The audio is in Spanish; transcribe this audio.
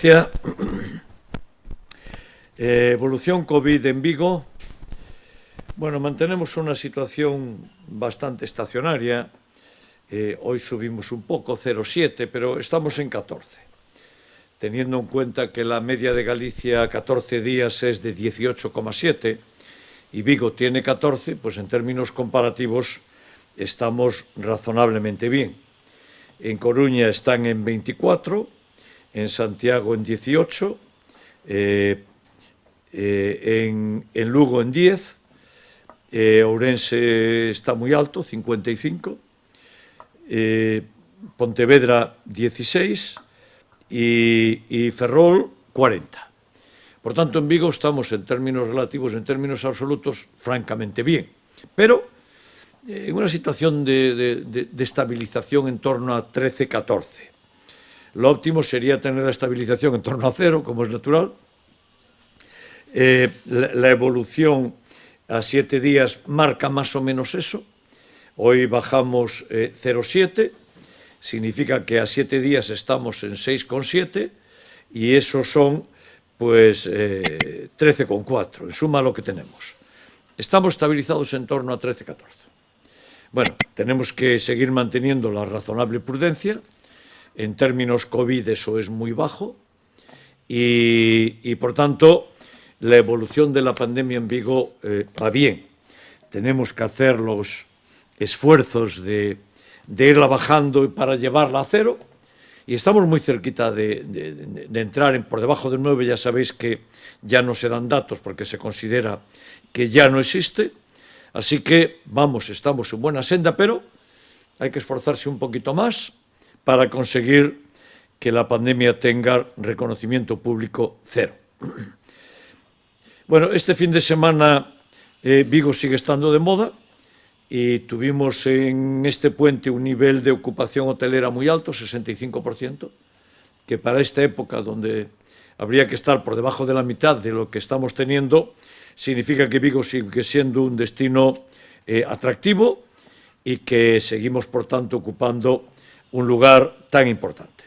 audiencia. Evolución COVID en Vigo. Bueno, mantenemos una situación bastante estacionaria. Hoy subimos un poco, 0,7, pero estamos en 14. Teniendo en cuenta que la media de Galicia a 14 días es de 18,7 y Vigo tiene 14, pues en términos comparativos estamos razonablemente bien. En Coruña están en 24, en Santiago en 18, en Lugo en 10, Ourense está muy alto, 55, Pontevedra 16 y Ferrol 40. Por tanto, en Vigo estamos en términos relativos, en términos absolutos, francamente bien. Pero en una situación de estabilización en torno a 13-14. Lo óptimo sería tener la estabilización en torno a 0, como es natural. La evolución a 7 días marca más o menos eso. Hoy bajamos 0,7, significa que a 7 días estamos en 6,7 y eso son pues 13,4, en suma lo que tenemos. Estamos estabilizados en torno a 13-14. Bueno, tenemos que seguir manteniendo la razonable prudencia. En términos COVID eso es muy bajo y por tanto la evolución de la pandemia en Vigo va bien. Tenemos que hacer los esfuerzos de irla bajando para llevarla a 0 y estamos muy cerquita de entrar por debajo del 9. Ya sabéis que ya no se dan datos porque se considera que ya no existe. Así que, estamos en buena senda, pero hay que esforzarse un poquito más para conseguir que la pandemia tenga reconocimiento público 0. Bueno, este fin de semana Vigo sigue estando de moda y tuvimos en este puente un nivel de ocupación hotelera muy alto, 65%, que para esta época donde habría que estar por debajo de la mitad de lo que estamos teniendo, significa que Vigo sigue siendo un destino atractivo y que seguimos, por tanto, ocupando un lugar tan importante.